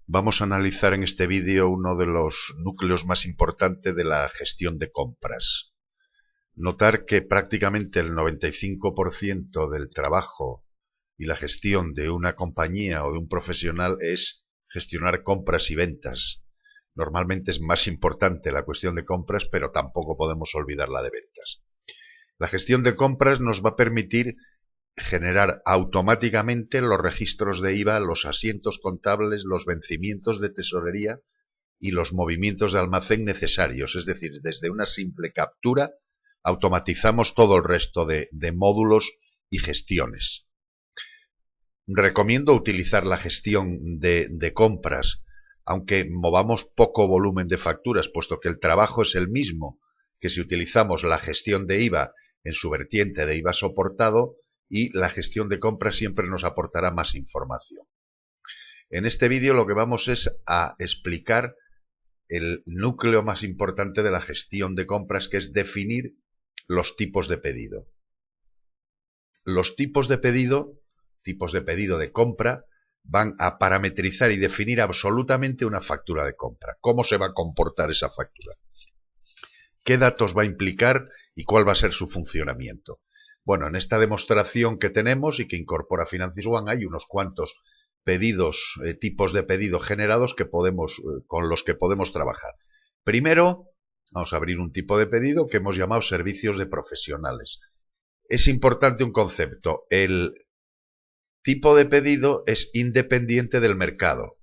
Vamos a analizar en este vídeo uno de los núcleos más importantes de la gestión de compras. Notar que prácticamente el 95% del trabajo y la gestión de una compañía o de un profesional es gestionar compras y ventas. Normalmente es más importante la cuestión de compras, pero tampoco podemos olvidar la de ventas. La gestión de compras nos va a permitir generar automáticamente los registros de IVA, los asientos contables, los vencimientos de tesorería y los movimientos de almacén necesarios. Es decir, desde una simple captura automatizamos todo el resto de módulos y gestiones. Recomiendo utilizar la gestión de compras, aunque movamos poco volumen de facturas, puesto que el trabajo es el mismo que si utilizamos la gestión de IVA en su vertiente de IVA soportado, y la gestión de compras siempre nos aportará más información. En este vídeo lo que vamos es a explicar el núcleo más importante de la gestión de compras, que es definir los tipos de pedido. Los tipos de pedido de compra, van a parametrizar y definir absolutamente una factura de compra. ¿Cómo se va a comportar esa factura? ¿Qué datos va a implicar y cuál va a ser su funcionamiento? Bueno, en esta demostración que tenemos y que incorpora Finances One hay unos cuantos pedidos, tipos de pedido generados con los que podemos trabajar. Primero, vamos a abrir un tipo de pedido que hemos llamado servicios de profesionales. Es importante un concepto: el tipo de pedido es independiente del mercado.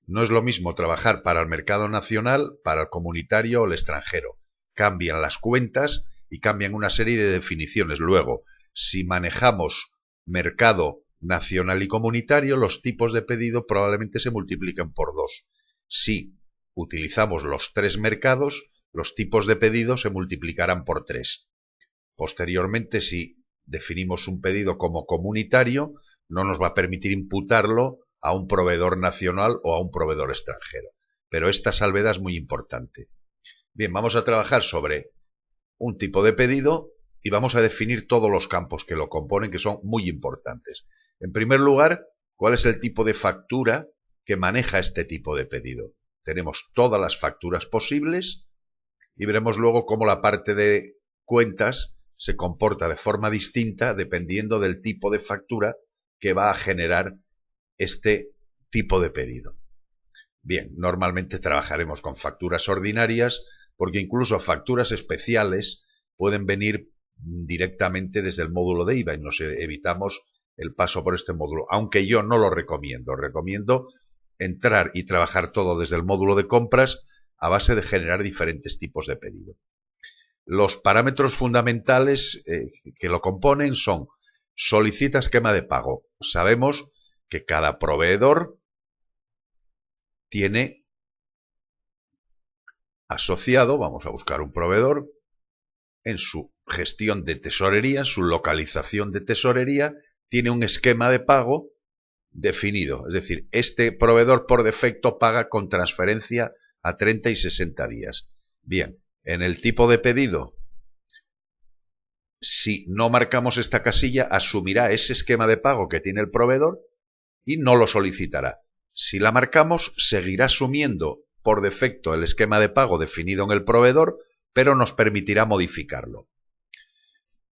No es lo mismo trabajar para el mercado nacional, para el comunitario o el extranjero. Cambian las cuentas y cambian una serie de definiciones. Luego, si manejamos mercado nacional y comunitario, los tipos de pedido probablemente se multipliquen por 2. Si utilizamos los 3 mercados, los tipos de pedido se multiplicarán por 3. Posteriormente, si definimos un pedido como comunitario, no nos va a permitir imputarlo a un proveedor nacional o a un proveedor extranjero. Pero esta salvedad es muy importante. Bien, vamos a trabajar sobre un tipo de pedido y vamos a definir todos los campos que lo componen, que son muy importantes. En primer lugar, ¿cuál es el tipo de factura que maneja este tipo de pedido? Tenemos todas las facturas posibles y veremos luego cómo la parte de cuentas se comporta de forma distinta dependiendo del tipo de factura que va a generar este tipo de pedido. Bien, normalmente trabajaremos con facturas ordinarias, porque incluso facturas especiales pueden venir directamente desde el módulo de IVA y nos evitamos el paso por este módulo, aunque yo no lo recomiendo. Recomiendo entrar y trabajar todo desde el módulo de compras a base de generar diferentes tipos de pedido. Los parámetros fundamentales que lo componen son: solicita esquema de pago. Sabemos que cada proveedor tiene asociado, vamos a buscar un proveedor, en su gestión de tesorería, en su localización de tesorería, tiene un esquema de pago definido. Es decir, este proveedor por defecto paga con transferencia a 30 y 60 días. Bien, en el tipo de pedido, si no marcamos esta casilla, asumirá ese esquema de pago que tiene el proveedor y no lo solicitará. Si la marcamos, seguirá asumiendo por defecto el esquema de pago definido en el proveedor, pero nos permitirá modificarlo.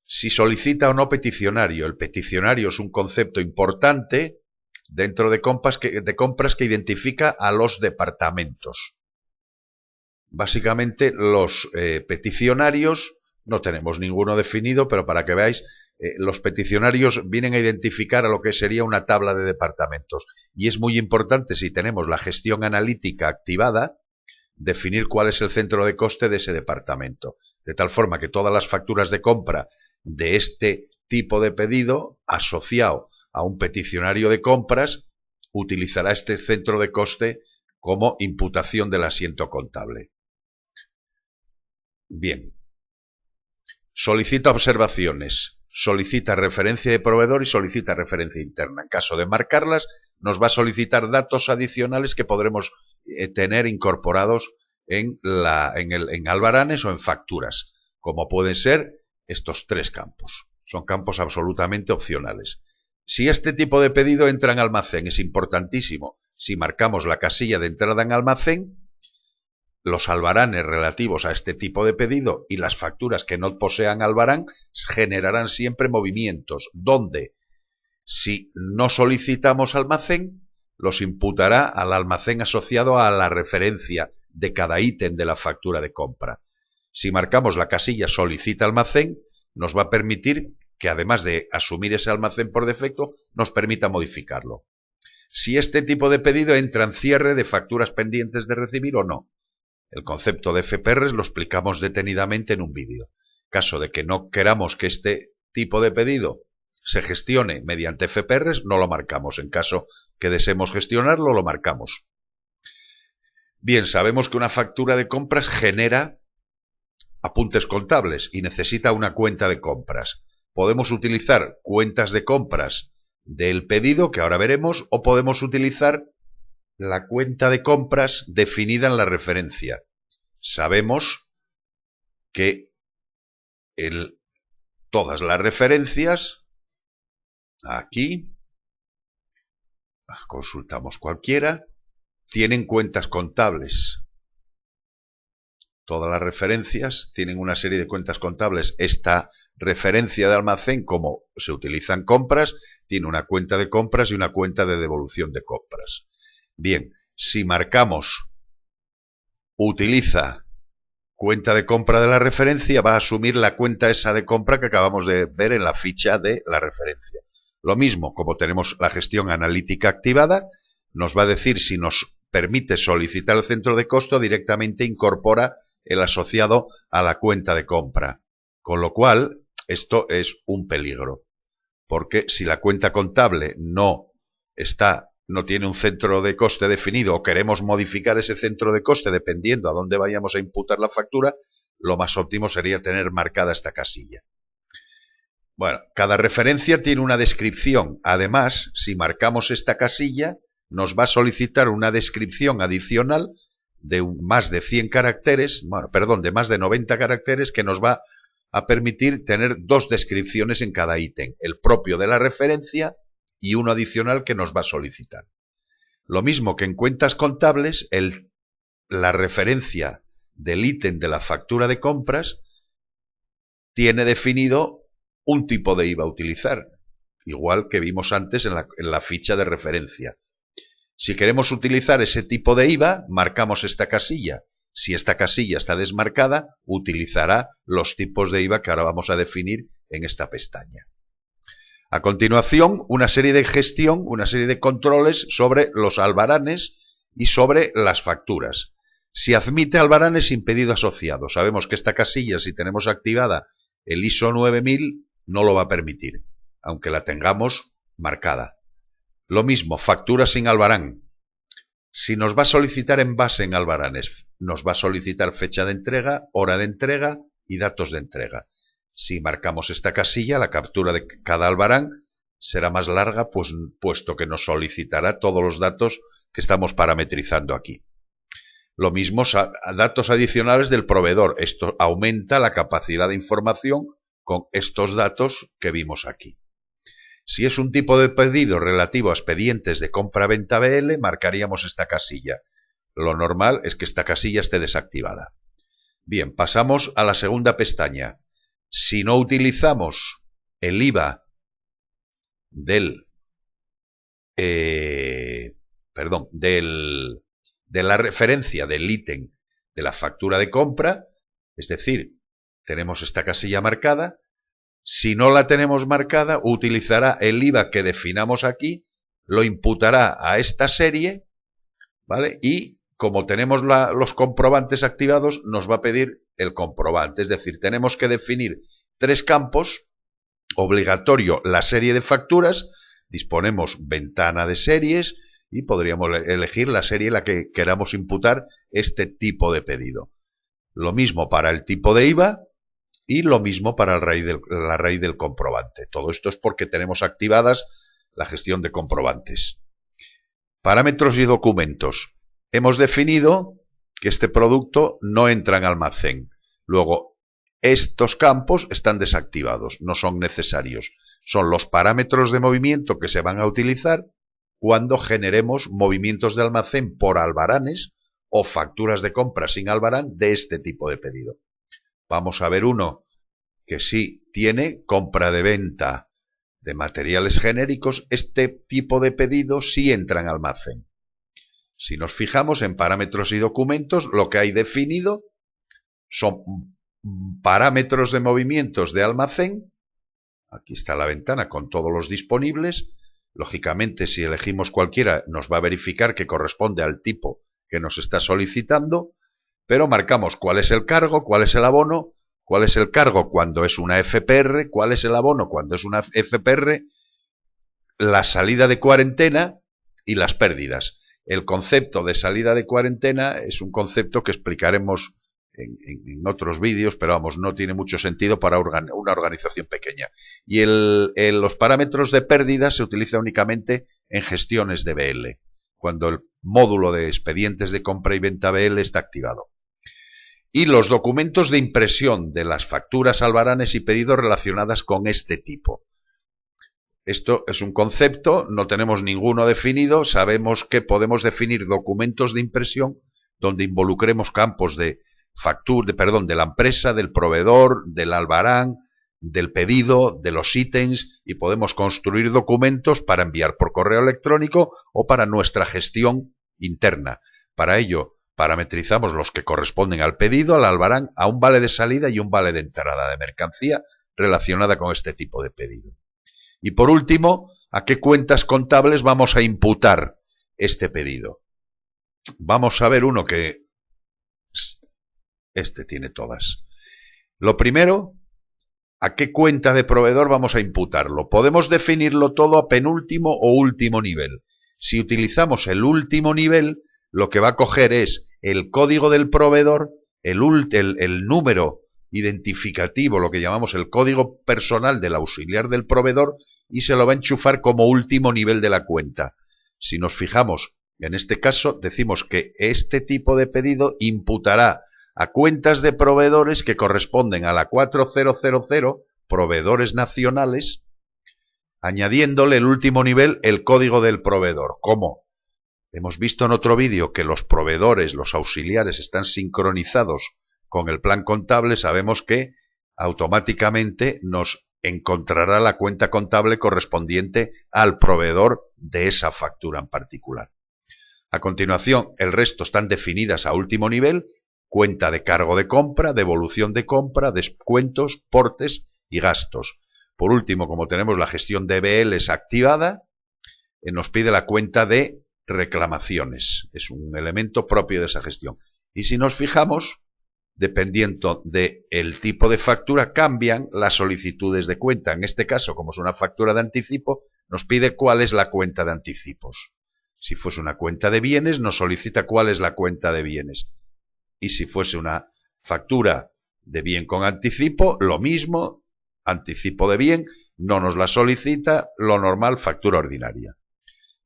Si solicita o no peticionario, el peticionario es un concepto importante dentro de compras que identifica a los departamentos. Básicamente los peticionarios, no tenemos ninguno definido, pero para que veáis, los peticionarios vienen a identificar a lo que sería una tabla de departamentos. Y es muy importante, si tenemos la gestión analítica activada, definir cuál es el centro de coste de ese departamento. De tal forma que todas las facturas de compra de este tipo de pedido, asociado a un peticionario de compras, utilizará este centro de coste como imputación del asiento contable. Bien. Solicita observaciones. Solicita referencia de proveedor y solicita referencia interna. En caso de marcarlas, nos va a solicitar datos adicionales que podremos tener incorporados en albaranes o en facturas, como pueden ser estos 3 campos. Son campos absolutamente opcionales. Si este tipo de pedido entra en almacén, es importantísimo. Si marcamos la casilla de entrada en almacén, los albaranes relativos a este tipo de pedido y las facturas que no posean albarán generarán siempre movimientos, donde si no solicitamos almacén, los imputará al almacén asociado a la referencia de cada ítem de la factura de compra. Si marcamos la casilla solicita almacén, nos va a permitir que además de asumir ese almacén por defecto, nos permita modificarlo. Si este tipo de pedido entra en cierre de facturas pendientes de recibir o no. El concepto de FPRs lo explicamos detenidamente en un vídeo. Caso de que no queramos que este tipo de pedido se gestione mediante FPRs, no lo marcamos. En caso que deseemos gestionarlo, lo marcamos. Bien, sabemos que una factura de compras genera apuntes contables y necesita una cuenta de compras. Podemos utilizar cuentas de compras del pedido, que ahora veremos, o podemos utilizar la cuenta de compras definida en la referencia. Sabemos que todas las referencias, aquí, consultamos cualquiera, tienen cuentas contables. Todas las referencias tienen una serie de cuentas contables. Esta referencia de almacén, como se utilizan compras, tiene una cuenta de compras y una cuenta de devolución de compras. Bien, si marcamos utiliza cuenta de compra de la referencia, va a asumir la cuenta esa de compra que acabamos de ver en la ficha de la referencia. Lo mismo, como tenemos la gestión analítica activada, nos va a decir si nos permite solicitar el centro de costo, directamente incorpora el asociado a la cuenta de compra. Con lo cual, esto es un peligro, porque si la cuenta contable no tiene un centro de coste definido o queremos modificar ese centro de coste dependiendo a dónde vayamos a imputar la factura, lo más óptimo sería tener marcada esta casilla. Bueno, cada referencia tiene una descripción. Además, si marcamos esta casilla, nos va a solicitar una descripción adicional de más de 100 caracteres, de más de 90 caracteres, que nos va a permitir tener dos descripciones en cada ítem, el propio de la referencia y uno adicional que nos va a solicitar. Lo mismo que en cuentas contables, la referencia del ítem de la factura de compras tiene definido un tipo de IVA a utilizar, igual que vimos antes en la ficha de referencia. Si queremos utilizar ese tipo de IVA, marcamos esta casilla. Si esta casilla está desmarcada, utilizará los tipos de IVA que ahora vamos a definir en esta pestaña. A continuación, una serie de controles sobre los albaranes y sobre las facturas. Si admite albaranes sin pedido asociado, sabemos que esta casilla, si tenemos activada el ISO 9000, no lo va a permitir, aunque la tengamos marcada. Lo mismo, factura sin albarán. Si nos va a solicitar envase en albaranes, nos va a solicitar fecha de entrega, hora de entrega y datos de entrega. Si marcamos esta casilla, la captura de cada albarán será más larga, puesto que nos solicitará todos los datos que estamos parametrizando aquí. Lo mismo, datos adicionales del proveedor. Esto aumenta la capacidad de información con estos datos que vimos aquí. Si es un tipo de pedido relativo a expedientes de compra-venta BL, marcaríamos esta casilla. Lo normal es que esta casilla esté desactivada. Bien, pasamos a la segunda pestaña. Si no utilizamos el IVA de la referencia del ítem de la factura de compra, es decir, tenemos esta casilla marcada. Si no la tenemos marcada, utilizará el IVA que definamos aquí, lo imputará a esta serie, ¿vale? Y como tenemos los comprobantes activados, nos va a pedir el comprobante. Es decir, tenemos que definir 3 campos, obligatorio la serie de facturas, disponemos ventana de series y podríamos elegir la serie en la que queramos imputar este tipo de pedido. Lo mismo para el tipo de IVA. Y lo mismo para la raíz del comprobante. Todo esto es porque tenemos activadas la gestión de comprobantes. Parámetros y documentos. Hemos definido que este producto no entra en almacén. Luego, estos campos están desactivados, no son necesarios. Son los parámetros de movimiento que se van a utilizar cuando generemos movimientos de almacén por albaranes o facturas de compra sin albarán de este tipo de pedido. Vamos a ver uno que sí tiene compra de venta de materiales genéricos. Este tipo de pedido sí entra en almacén. Si nos fijamos en parámetros y documentos, lo que hay definido son parámetros de movimientos de almacén. Aquí está la ventana con todos los disponibles. Lógicamente, si elegimos cualquiera, nos va a verificar que corresponde al tipo que nos está solicitando, pero marcamos cuál es el cargo, cuál es el abono, cuál es el cargo cuando es una FPR, cuál es el abono cuando es una FPR, la salida de cuarentena y las pérdidas. El concepto de salida de cuarentena es un concepto que explicaremos en otros vídeos, pero vamos, no tiene mucho sentido para una organización pequeña. Y los parámetros de pérdida se utilizan únicamente en gestiones de BL, cuando el módulo de expedientes de compra y venta BL está activado. Y los documentos de impresión de las facturas, albaranes y pedidos relacionadas con este tipo. Esto es un concepto, no tenemos ninguno definido. Sabemos que podemos definir documentos de impresión donde involucremos campos de de la empresa, del proveedor, del albarán, del pedido, de los ítems, y podemos construir documentos para enviar por correo electrónico o para nuestra gestión interna. Para ello, parametrizamos los que corresponden al pedido, al albarán, a un vale de salida y un vale de entrada de mercancía relacionada con este tipo de pedido. Y por último, ¿a qué cuentas contables vamos a imputar este pedido? Vamos a ver uno que este tiene todas. Lo primero, ¿a qué cuenta de proveedor vamos a imputarlo? Podemos definirlo todo a penúltimo o último nivel. Si utilizamos el último nivel, lo que va a coger es el código del proveedor, el número identificativo, lo que llamamos el código personal del auxiliar del proveedor, y se lo va a enchufar como último nivel de la cuenta. Si nos fijamos, en este caso, decimos que este tipo de pedido imputará a cuentas de proveedores que corresponden a la 4000, proveedores nacionales, añadiéndole el último nivel, el código del proveedor. ¿Cómo? Hemos visto en otro vídeo que los proveedores, los auxiliares, están sincronizados con el plan contable. Sabemos que automáticamente nos encontrará la cuenta contable correspondiente al proveedor de esa factura en particular. A continuación, el resto están definidas a último nivel: cuenta de cargo de compra, devolución de compra, descuentos, portes y gastos. Por último, como tenemos la gestión de BLs activada, nos pide la cuenta de reclamaciones. Es un elemento propio de esa gestión. Y si nos fijamos, dependiendo del tipo de factura, cambian las solicitudes de cuenta. En este caso, como es una factura de anticipo, nos pide cuál es la cuenta de anticipos. Si fuese una cuenta de bienes, nos solicita cuál es la cuenta de bienes. Y si fuese una factura de bien con anticipo, lo mismo, anticipo de bien, no nos la solicita, lo normal, factura ordinaria.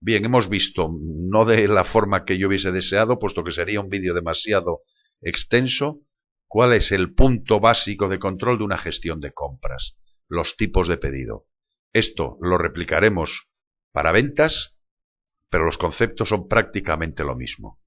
Bien, hemos visto, no de la forma que yo hubiese deseado, puesto que sería un vídeo demasiado extenso, cuál es el punto básico de control de una gestión de compras, los tipos de pedido. Esto lo replicaremos para ventas, pero los conceptos son prácticamente lo mismo.